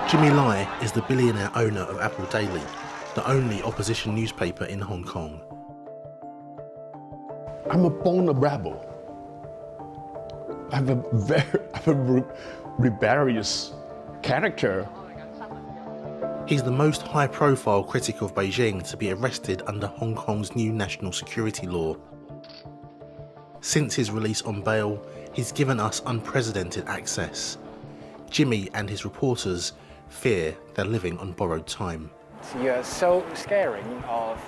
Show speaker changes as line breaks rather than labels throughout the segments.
Jimmy Lai is the billionaire owner of Apple Daily, the only opposition newspaper in Hong Kong.
I'm a born rebel. I'm a rebellious character.
He's the most high-profile critic of Beijing to be arrested under Hong Kong's new national security law. Since his release on bail, he's given us unprecedented access. Jimmy and his reporters fear they're living on borrowed time.
You're so scaring of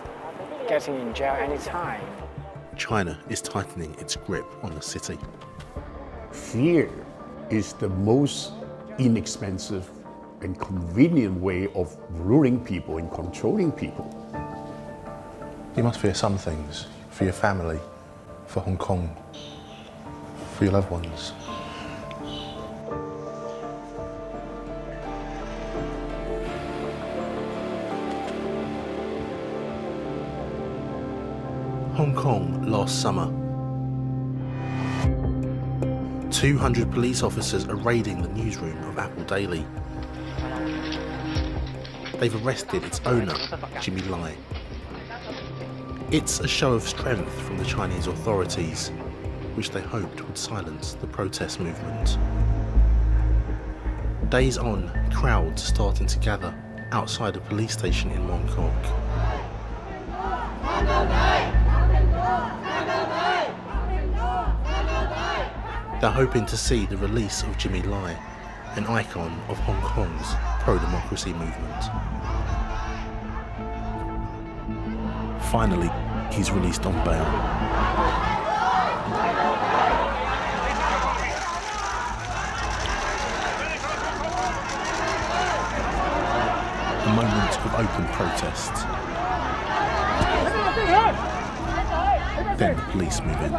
getting in jail anytime.
China is tightening its grip on the city.
Fear is the most inexpensive and convenient way of ruling people and controlling people.
You must fear some things, for your family, for Hong Kong, for your loved ones. Hong Kong last summer. 200 police officers are raiding the newsroom of Apple Daily. They've arrested its owner, Jimmy Lai. It's a show of strength from the Chinese authorities, which they hoped would silence the protest movement. Days on, crowds starting to gather outside a police station in Mongkok. They're hoping to see the release of Jimmy Lai, an icon of Hong Kong's pro-democracy movement. Finally, he's released on bail. A moment of open protest. Then the police move in.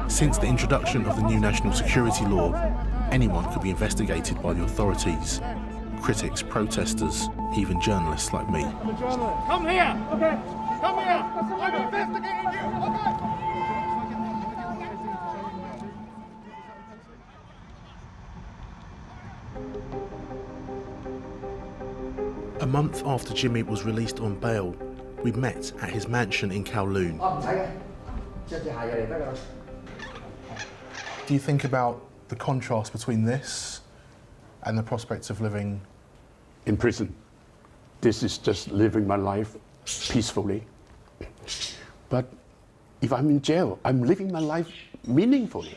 Since the introduction of the new national security law, anyone could be investigated by the authorities. Critics, protesters, even journalists like me.
Come here! Okay, come here! I'm investigating you!
A month after Jimmy was released on bail, we met at his mansion in Kowloon. Do you think about the contrast between this and the prospects of living
in prison? This is just living my life peacefully. But if I'm in jail, I'm living my life meaningfully.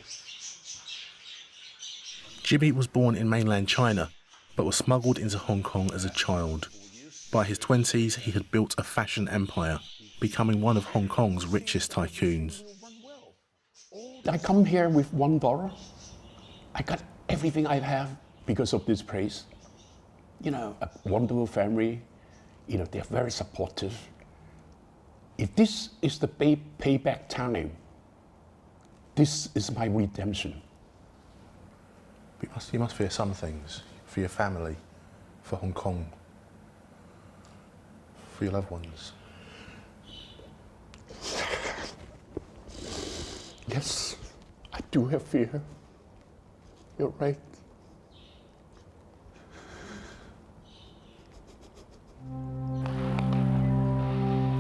Jimmy was born in mainland China, but was smuggled into Hong Kong as a child. By his 20s, he had built a fashion empire, becoming one of Hong Kong's richest tycoons.
I come here with $1. I got everything I have because of this place. You know, a wonderful family. You know, they're very supportive. If this is the payback time, this is my redemption.
You must fear some things, for your family, for Hong Kong, for your loved ones.
Yes, I do have fear. You're right.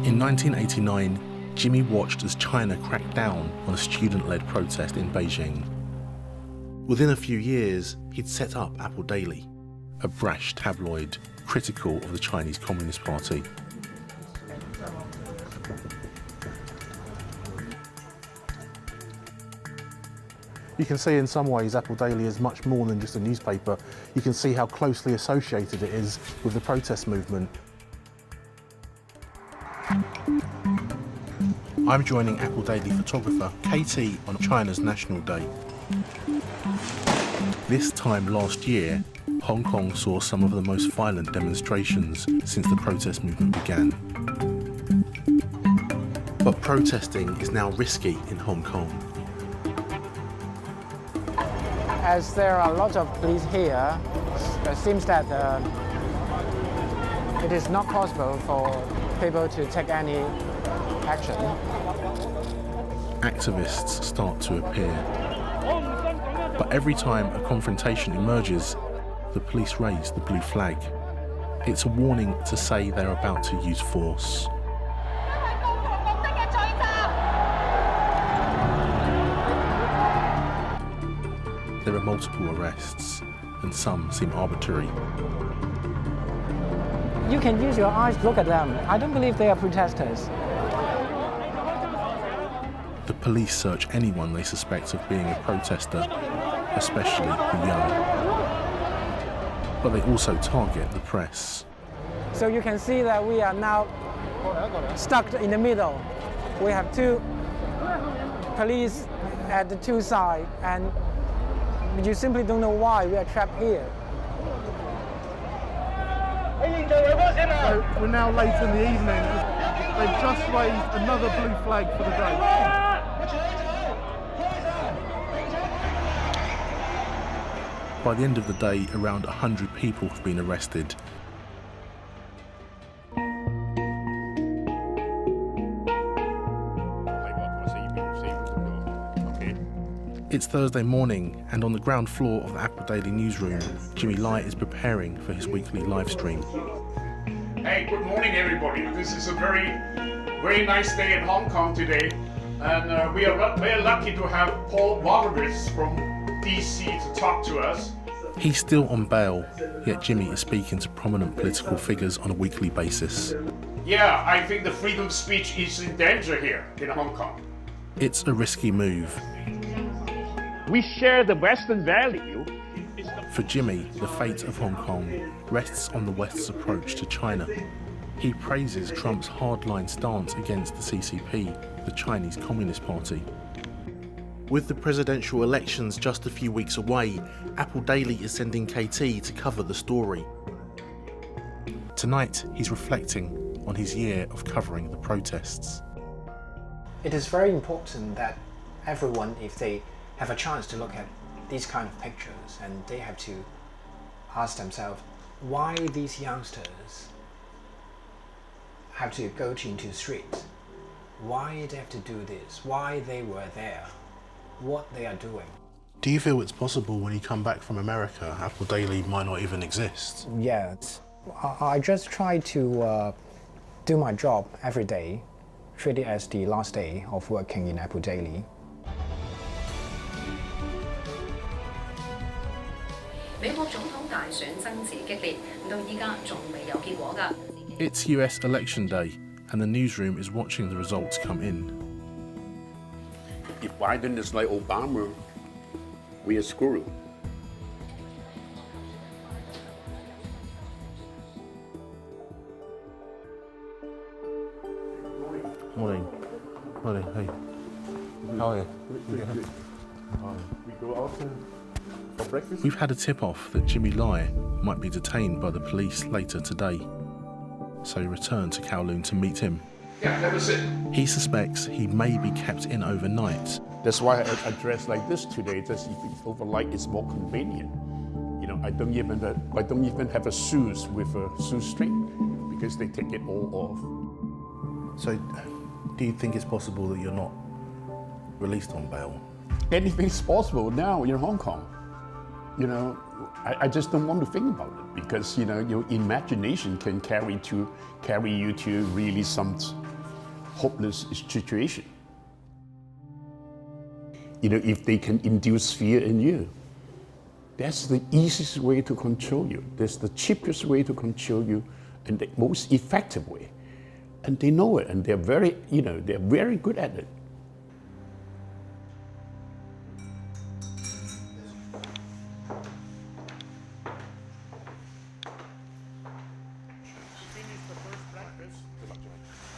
In 1989, Jimmy watched as China cracked down on a student-led protest in Beijing. Within a few years, he'd set up Apple Daily, a brash tabloid critical of the Chinese Communist Party. You can see in some ways Apple Daily is much more than just a newspaper. You can see how closely associated it is with the protest movement. I'm joining Apple Daily photographer KT on China's National Day. This time last year, Hong Kong saw some of the most violent demonstrations since the protest movement began. But protesting is now risky in Hong Kong.
As there are a lot of police here, it seems that it is not possible for people to take any action.
Activists start to appear. But every time a confrontation emerges, the police raise the blue flag. It's a warning to say they're about to use force. There are multiple arrests, and some seem arbitrary.
You can use your eyes to look at them. I don't believe they are protesters.
The police search anyone they suspect of being a protester, especially the young. But they also target the press.
So you can see that we are now stuck in the middle. We have two police at the two sides, and you simply don't know why we are trapped here.
So we're now late in the evening. They've just raised another blue flag for the day.
By the end of the day, around 100 people have been arrested. It's Thursday morning, and on the ground floor of the Apple Daily newsroom, Jimmy Lai is preparing for his weekly live stream.
Hey, good morning, everybody. This is a very, very nice day in Hong Kong today, and we are very lucky to have Paul Rodriguez from DC to talk to us.
He's still on bail, yet Jimmy is speaking to prominent political figures on a weekly basis.
Yeah, I think the freedom of speech is in danger here in Hong Kong.
It's a risky move.
We share the Western value.
For Jimmy, the fate of Hong Kong rests on the West's approach to China. He praises Trump's hardline stance against the CCP, the Chinese Communist Party. With the presidential elections just a few weeks away, Apple Daily is sending KT to cover the story. Tonight, he's reflecting on his year of covering the protests.
It is very important that everyone, if they have a chance to look at these kind of pictures, and they have to ask themselves why these youngsters have to go into the streets, why they have to do this, why they were there, what they are doing.
Do you feel it's possible when you come back from America, Apple Daily might not even exist?
Yeah, I just try to do my job every day, treat it as the last day of working in Apple Daily.
It's US election day, and the newsroom is watching the results come in.
If Biden is like Obama, we are screwed.
Morning. Morning, hey. How are you?
We go out for breakfast.
We've had a tip-off that Jimmy Lai might be detained by the police later today, so we return to Kowloon to meet him.
Yeah, that was it.
He suspects he may be kept in overnight.
That's why I dress like this today. Just if it's overnight, it's more convenient. You know, I don't even have a shoes with a shoestring because they take it all off.
So, do you think it's possible that you're not released on bail?
Anything's possible now in Hong Kong. You know, I just don't want to think about it because, you know, your imagination can carry you to really some hopeless situation. You know, if they can induce fear in you, that's the easiest way to control you. That's the cheapest way to control you and the most effective way. And they know it, and they're very good at it.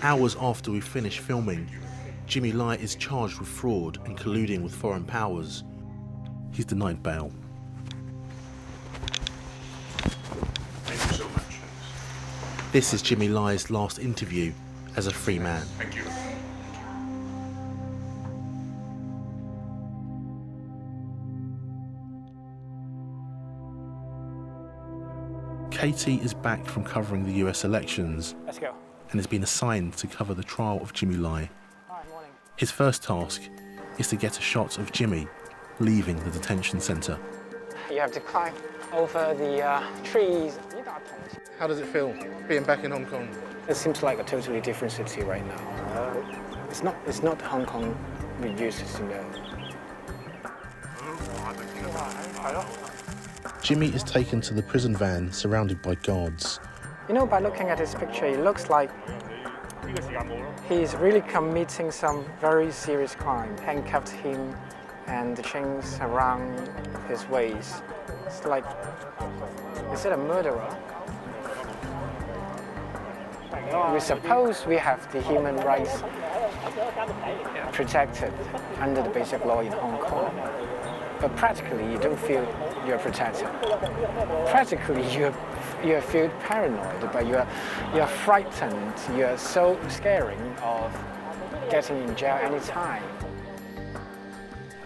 Hours after we finish filming, Jimmy Lai is charged with fraud and colluding with foreign powers. He's denied bail.
Thank you so much.
This is Jimmy Lai's last interview as a free man.
Thank you.
KT is back from covering the US elections
Let's go.
and has been assigned to cover the trial of Jimmy Lai.
Hi, morning.
His first task is to get a shot of Jimmy leaving the detention centre.
You have to climb over the trees.
How does it feel being back in Hong Kong?
It seems like a totally different city right now. It's not Hong Kong we used to know.
Jimmy is taken to the prison van surrounded by guards.
You know, by looking at his picture, it looks like he's really committing some very serious crime. Handcuffed him and the chains around his waist. It's like, is it a murderer? We suppose we have the human rights protected under the basic law in Hong Kong. But practically, you don't feel you're protected. Practically, you feel paranoid, but you're frightened. You're so scaring of getting in jail any time.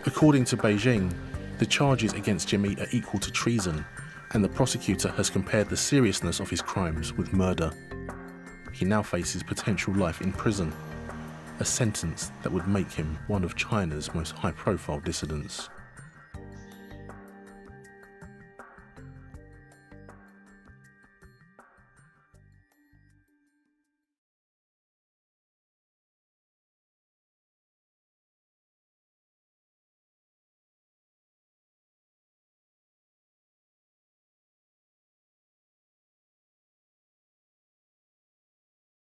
According to Beijing, the charges against Jimmy are equal to treason, and the prosecutor has compared the seriousness of his crimes with murder. He now faces potential life in prison, a sentence that would make him one of China's most high-profile dissidents.